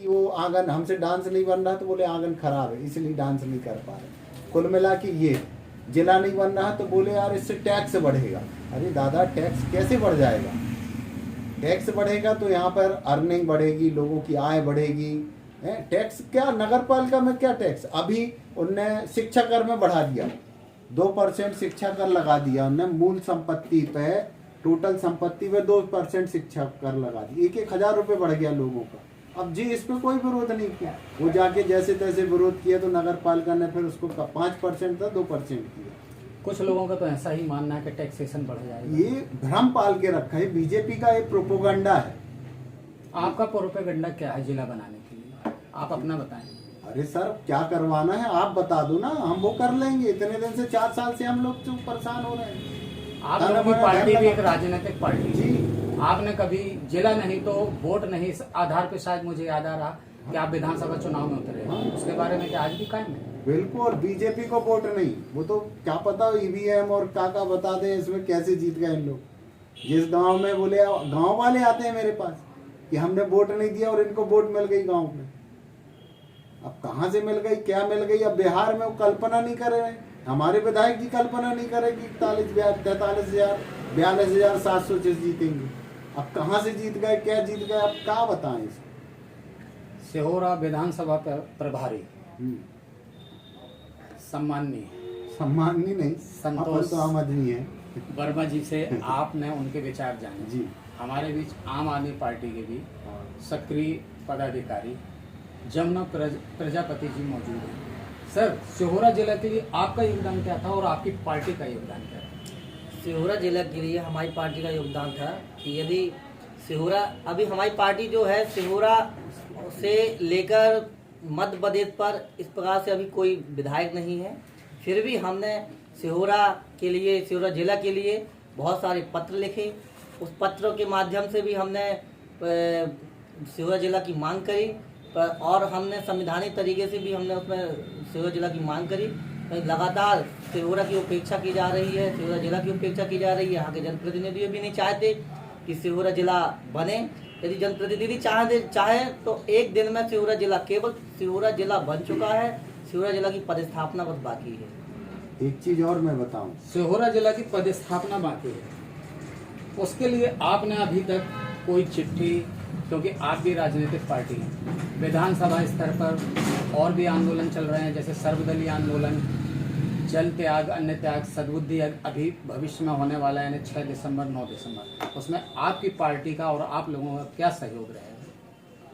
कि वो आंगन हमसे डांस नहीं बन रहा, तो बोले आंगन खराब है इसलिए डांस नहीं कर पा रहे। कुल मिला के ये जिला नहीं बन रहा तो बोले यार इससे टैक्स बढ़ेगा। अरे दादा टैक्स कैसे बढ़ जाएगा? टैक्स बढ़ेगा तो यहाँ पर अर्निंग बढ़ेगी, लोगों की आय बढ़ेगी। टैक्स क्या, नगर पालिका में क्या टैक्स? अभी उनने शिक्षा कर में बढ़ा दिया, 2% शिक्षा कर लगा दिया उनने मूल संपत्ति पे, टोटल संपत्ति पे 2% शिक्षा कर लगा दी। 1,000 रुपये बढ़ गया लोगों का। अब जी इस पे कोई विरोध नहीं किया, वो जाके जैसे तैसे विरोध किया तो नगर पालिका ने फिर उसको 5% था 2% किया। कुछ लोगों का तो ऐसा ही मानना है कि टैक्सेशन बढ़ जाएगा। ये भ्रम पाल के रखा है, बीजेपी का एक प्रोपोगंडा है। आपका प्रोपेगेंडा क्या है जिला बनाने के लिए, आप अपना बताएं। अरे सर क्या करवाना है आप बता दो ना, हम वो कर लेंगे। इतने दिन से 4 साल से हम लोग तो परेशान हो रहे हैं। आप लोगों की पार्टी भी एक राजनीतिक पार्टी जी। आपने कभी जिला नहीं तो वोट नहीं, इस आधार पे शायद मुझे याद आ रहा कि आप विधानसभा चुनाव में उतरे। हाँ। उसके बारे में क्या आज भी कायम है? बिल्कुल, बीजेपी को वोट नहीं, वो तो क्या पता ईवीएम और काका बता दें इसमें कैसे जीत गए इन लोग। जिस गांव में बोले, गांव वाले आते हैं मेरे पास कि हमने वोट नहीं दिया और इनको वोट मिल गई गांव में। अब कहाँ से मिल गई, क्या मिल गई? अब बिहार में वो कल्पना नहीं कर रहे, हमारे विधायक जी कल्पना नहीं करे कि 42,700 जीतेंगे। अब कहाँ से जीत गए, क्या जीत गए, अब क्या बताएं इसको। सिहोरा विधानसभा प्रभारी सम्माननीय नहीं, संतोष तो आम आदमी है वर्मा जी से आपने उनके विचार जाने जी। हमारे बीच आम आदमी पार्टी के भी सक्रिय पदाधिकारी जमुना प्रजापति जी मौजूद हैं। सर, सिहोरा जिला के लिए आपका योगदान क्या था और आपकी पार्टी का योगदान क्या था? सिहोरा जिला के लिए हमारी पार्टी का योगदान था कि यदि सिहोरा, अभी हमारी पार्टी जो है सिहोरा से लेकर मध्य प्रदेश पर इस प्रकार से अभी कोई विधायक नहीं है, फिर भी हमने सिहोरा के लिए, सिहोरा जिला के लिए बहुत सारे पत्र लिखे। उस पत्रों के माध्यम से भी हमने सिहोरा जिला की मांग करी और हमने संवैधानिक तरीके से भी हमने उसमें सिहोरा जिला की मांग करी। लगातार सिहोरा की उपेक्षा की जा रही है, सिहोरा जिला की उपेक्षा की जा रही है। यहाँ के जनप्रतिनिधि भी नहीं चाहते कि सिहोरा जिला बने। यदि जनप्रतिनिधि चाहे तो एक दिन में सिहोरा जिला, केवल सिहोरा जिला बन चुका है, सिहोरा जिला की पदस्थापना बस बाकी है। एक चीज और मैं बताऊं, सिहोरा जिला की पदस्थापना बाकी है, उसके लिए आपने अभी तक कोई चिट्ठी, क्योंकि आप भी राजनीतिक पार्टी हैं, विधानसभा स्तर पर और भी आंदोलन चल रहे हैं जैसे सर्वदलीय आंदोलन, जल त्याग, अन्न त्याग, सद्बुद्धि अभी भविष्य में होने वाला है 6 दिसंबर 9 दिसंबर, उसमें आपकी पार्टी का और आप लोगों का क्या सहयोग रहेगा?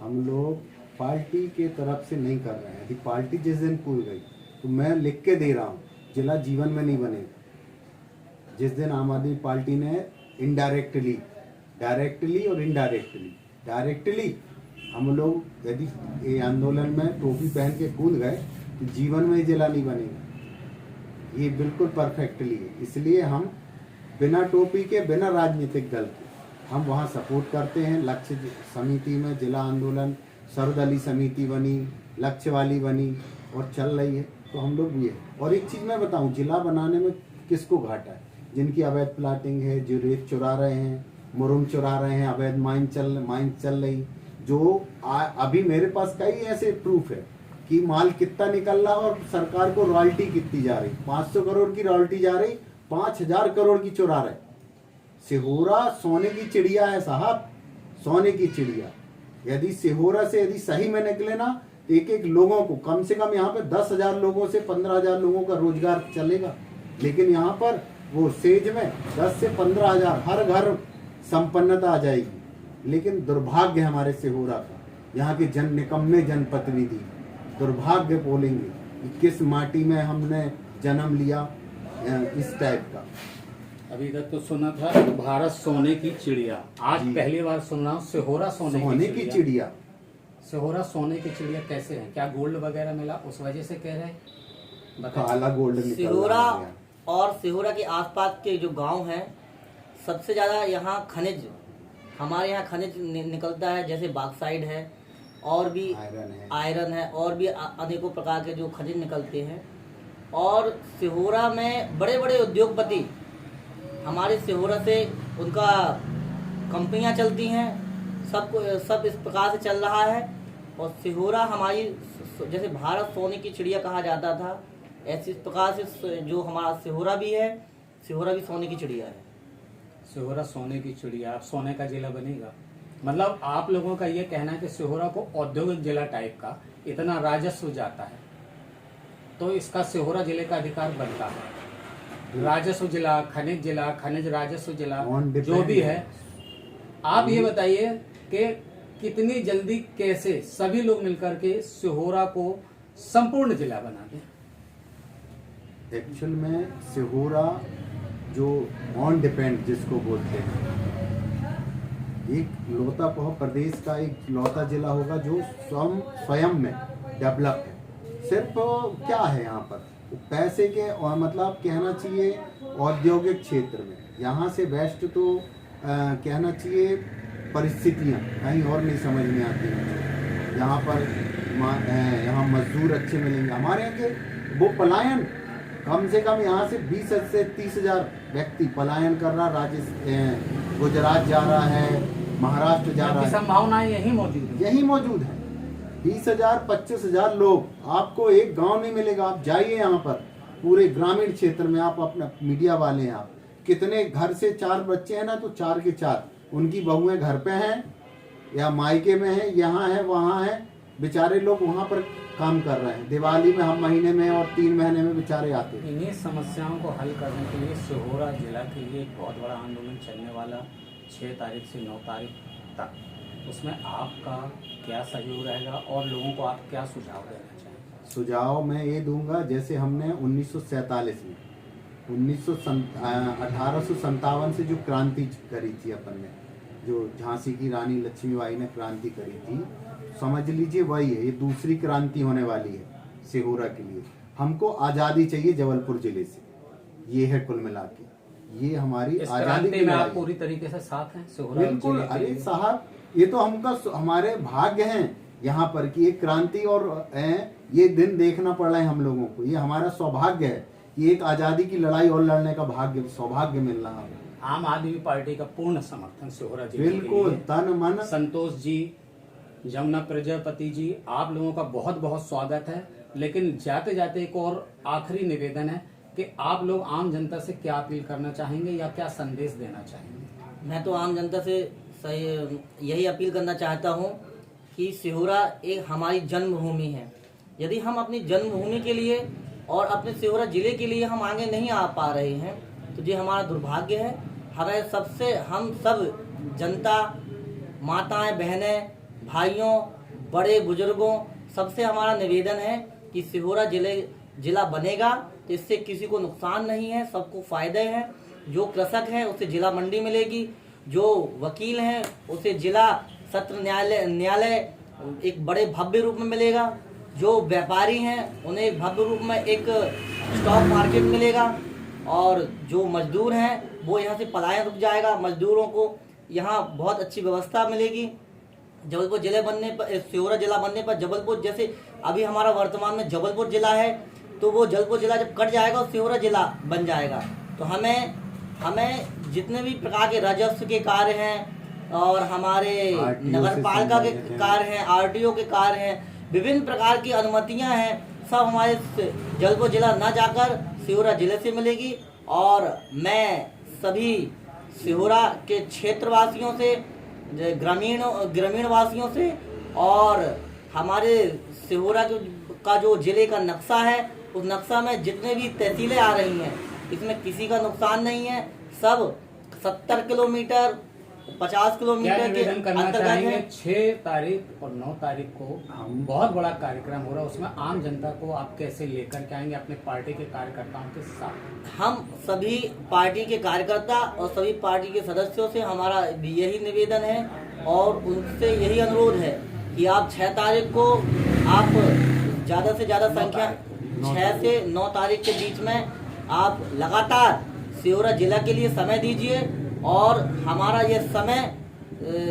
हम लोग पार्टी के तरफ से नहीं कर रहे हैं। यदि पार्टी जिस दिन पूरी गई तो मैं लिख के दे रहा हूँ, जिला जीवन में नहीं बनेगा। जिस दिन आम आदमी पार्टी ने इनडायरेक्टली, डायरेक्टली और इनडायरेक्टली, डायरेक्टली हम लोग यदि ये आंदोलन में टोपी पहन के कूद गए तो जीवन में जिला नहीं बनेगा। ये बिल्कुल परफेक्टली है। इसलिए हम बिना टोपी के, बिना राजनीतिक दल के हम वहाँ सपोर्ट करते हैं। लक्ष्य समिति में जिला आंदोलन, सर्वदलीय समिति बनी, लक्ष्य वाली बनी और चल रही है, तो हम लोग भी है। और एक चीज़ मैं बताऊं, जिला बनाने में किसको घाटा है? जिनकी अवैध प्लाटिंग है, जो रेत चुरा रहे हैं, मुरुम चुरा रहे हैं, अवैध माइन चल रही, जो अभी मेरे पास कई ऐसे प्रूफ है कि माल कितना निकल रहा और सरकार को रॉयल्टी कितनी जा रही। 500 करोड़ की रॉयल्टी जा रही, 5000 करोड़ की चुरा रहे। सिहोरा सोने की चिड़िया है साहब, सोने की चिड़िया। यदि सिहोरा से यदि सही में निकले ना, तो एक लोगों को कम से कम यहाँ पे 10,000 लोगों से 15,000 लोगों का रोजगार चलेगा। लेकिन यहाँ पर वो सेज में 10 से 15,000 हर घर संपन्नता आ जाएगी। लेकिन दुर्भाग्य हमारे सिहोरा का, यहाँ के निकम्मे जनप्रतिनिधि दुर्भाग्य बोलेंगे कि किस माटी में हमने जन्म लिया, इस टाइप का। अभी तक तो सुना था भारत सोने की चिड़िया, आज पहली बार सुन रहा हूँ सिहोरा सोने की चिड़िया। सिहोरा सोने की चिड़िया कैसे है? क्या गोल्ड वगैरह मिला उस वजह से कह रहे हैं? काला गोल्ड निकल सिहोरा और सिहोरा के आसपास के जो गांव हैं, सबसे ज़्यादा यहाँ खनिज, हमारे यहाँ खनिज निकलता है, जैसे बाक्साइड है और भी आयरन है और भी अनेकों प्रकार के जो खनिज निकलते हैं। और सिहोरा में बड़े बड़े उद्योगपति हमारे सिहोरा से, उनका कंपनियां चलती हैं, सब इस प्रकार से चल रहा है। और सिहोरा हमारी जैसे भारत सोने की चिड़िया कहा जाता था, ऐसी प्रकार से जो हमारा सिहोरा भी है, सिहोरा भी सोने की चिड़िया है। सिहोरा सोने की चिड़िया, अब सोने का जिला बनेगा। मतलब आप लोगों का ये कहना है कि सिहोरा को औद्योगिक जिला टाइप का इतना राजस्व जाता है, तो इसका सिहोरा जिले का अधिकार बनता है। राजस्व जिला, खनिज राजस्व जिला जो भी है, आप ये बताइए कि कितनी जल्दी कैसे सभी लोग मिलकर के सिहोरा को संपूर्ण जिला बना दें। एक्चुअल में सिहोरा जो ऑन डिपेंड जिसको बोलते हैं, एक लौता प्रदेश का एक लौता जिला होगा जो स्वयं में डेवलप है। सिर्फ क्या है यहाँ पर पैसे के, और मतलब कहना चाहिए औद्योगिक क्षेत्र में यहाँ से बेस्ट तो कहना चाहिए परिस्थितियाँ कहीं और नहीं समझ में आती हैं। यहाँ पर यहाँ मजदूर अच्छे मिलेंगे। हमारे यहाँ के वो पलायन कम से कम यहाँ से 20 से 30 हजार व्यक्ति पलायन कर रहा, राजस्थान गुजरात जा रहा है, महाराष्ट्र जा रहा है। संभावनाएं यही मौजूद है। 20,000 25,000 लोग, आपको एक गांव नहीं मिलेगा। आप जाइए यहाँ पर पूरे ग्रामीण क्षेत्र में, आप अपना मीडिया वाले हैं, आप कितने घर से 4 बच्चे हैं ना, तो 4 के 4 उनकी बहुएं घर पे हैं या मायके में हैं, यहाँ है वहाँ है, बेचारे लोग वहाँ पर काम कर रहे हैं। दिवाली में हम महीने में और 3 महीने में बेचारे आते हैं। इन्हीं समस्याओं को हल करने के लिए सिहोरा जिला के लिए एक बहुत बड़ा आंदोलन चलने वाला 6 तारीख से 9 तारीख तक। उसमें आपका क्या सहयोग रहेगा और लोगों को आप क्या सुझाव देना चाहेंगे? सुझाव मैं ये दूंगा, जैसे हमने 1947 में 1857 से जो क्रांति करी थी अपन ने, जो झांसी की रानी लक्ष्मीबाई ने क्रांति करी थी, समझ लीजिए वही है। ये दूसरी क्रांति होने वाली है सिहोरा के लिए। हमको आज़ादी चाहिए जबलपुर जिले से, ये है कुल मिला के ये हमारी आज़ादी की में आप पूरी तरीके से साथ हैं सिहोरा? बिल्कुल। अरे साहब, ये तो हमारे भाग्य हैं यहाँ पर कि एक क्रांति और ये दिन देखना पड़ रहा है हम लोगों को। ये हमारा सौभाग्य है कि एक आज़ादी की लड़ाई और लड़ने का सौभाग्य मिल रहा है। आम आदमी पार्टी का पूर्ण समर्थन सिहोरा जिले बिल्कुल, तन मन। संतोष जी, जमुना प्रजापति जी, आप लोगों का बहुत बहुत स्वागत है। लेकिन जाते जाते एक और आखिरी निवेदन है कि आप लोग आम जनता से क्या अपील करना चाहेंगे या क्या संदेश देना चाहेंगे? मैं तो आम जनता से यही अपील करना चाहता हूँ कि सिहोरा एक हमारी जन्मभूमि है। यदि हम अपनी जन्मभूमि के लिए और अपने सिहोरा जिले के लिए हम आगे नहीं आ पा रहे हैं तो ये हमारा दुर्भाग्य है। हम सब जनता, माताएं, बहनें, भाइयों, बड़े बुजुर्गों, सबसे हमारा निवेदन है कि सिहोरा जिला बनेगा तो इससे किसी को नुकसान नहीं है, सबको फायदे हैं। जो कृषक है उसे जिला मंडी मिलेगी, जो वकील हैं उसे जिला सत्र न्यायालय एक बड़े भव्य रूप में मिलेगा, जो व्यापारी हैं उन्हें एक भव्य रूप में एक स्टॉक मार्केट मिलेगा, और जो मजदूर हैं वो यहाँ से पलायन रुक जाएगा। मजदूरों को यहाँ बहुत अच्छी व्यवस्था मिलेगी। जबलपुर जिले बनने पर, सिहोरा जिला बनने पर जबलपुर, जैसे अभी हमारा वर्तमान में जबलपुर जिला है, तो वो जबलपुर जिला जब कट जाएगा और सिहोरा जिला बन जाएगा तो हमें जितने भी प्रकार के राजस्व के कार्य हैं और हमारे नगर पालिका के कार्य हैं, आरटीओ के कार्य हैं, विभिन्न प्रकार की अनुमतियां हैं, सब हमारे जबलपुर जिला न जाकर सिहोरा जिले से मिलेगी। और मैं सभी सिहोरा के क्षेत्रवासियों से, ग्रामीण वासियों से, और हमारे सिहोरा का जो जिले का नक्शा है उस नक्शा में जितने भी तहसीलें आ रही हैं इसमें किसी का नुकसान नहीं है। सब 70 किलोमीटर 50 किलोमीटर के अंतर्गत है। 6 तारीख और 9 तारीख को बहुत बड़ा कार्यक्रम हो रहा है, उसमें आम जनता को आप कैसे लेकर के आएंगे अपने पार्टी के कार्यकर्ताओं के साथ? हम सभी पार्टी के कार्यकर्ता और सभी पार्टी के सदस्यों से हमारा यही निवेदन है और उनसे यही अनुरोध है कि आप 6 तारीख को आप ज़्यादा से ज़्यादा संख्या 6 से 9 तारीख के बीच में आप लगातार सिहोरा जिला के लिए समय दीजिए, और हमारा यह समय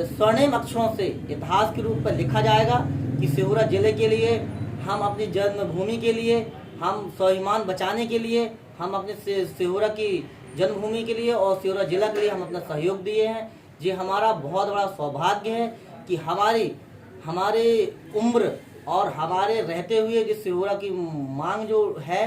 स्वर्णिम अक्षरों से इतिहास के रूप में लिखा जाएगा कि सिहोरा जिले के लिए, हम अपनी जन्मभूमि के लिए, हम स्वाभिमान बचाने के लिए, हम अपने सिहोरा की जन्मभूमि के लिए और सिहोरा जिला के लिए हम अपना सहयोग दिए हैं। ये हमारा बहुत बड़ा सौभाग्य है कि हमारी हमारे उम्र और हमारे रहते हुए जिस सिहोरा की मांग जो है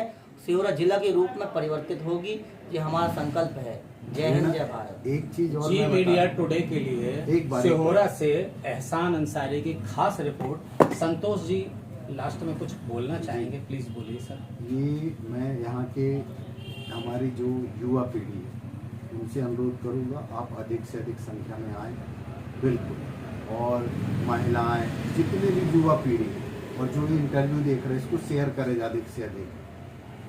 सिहोरा जिला के रूप में परिवर्तित होगी, ये हमारा संकल्प है। जय हिंद, जय भारत। एक चीज और जी मैं मीडिया बता दूं। टुडे के लिए एक बार सिहोरा से एहसान अंसारी की खास रिपोर्ट। संतोष जी लास्ट में कुछ बोलना चाहेंगे, प्लीज बोलिए सर। ये मैं यहाँ के हमारी जो युवा पीढ़ी है उनसे अनुरोध करूँगा, आप अधिक से अधिक संख्या में आएँ, बिल्कुल। और महिलाएं, जितने भी युवा पीढ़ी है और जो भी इंटरव्यू देख रहे हैं इसको शेयर करें अधिक से अधिक।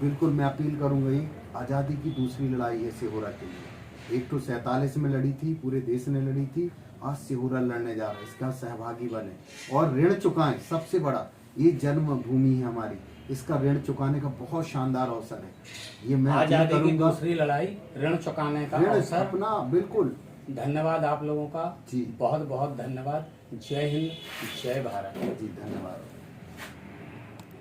बिल्कुल मैं अपील करूँगा, ये आज़ादी की दूसरी लड़ाई है सिहोरा के लिए। एक तो 47 में लड़ी थी, पूरे देश ने लड़ी थी, आज सिहोरा लड़ने जा रहा है, इसका सहभागी बने और ऋण चुकाएं। सबसे बड़ा ये जन्मभूमि है हमारी, इसका ऋण चुकाने का बहुत शानदार अवसर है। ये मैं अपील आजादी की करूंगा, दूसरी लड़ाई, ऋण चुकाने का ऋण अवसर अपना, बिल्कुल धन्यवाद आप लोगों का जी। बहुत बहुत धन्यवाद। जय हिंद, जय भारत। जी धन्यवाद।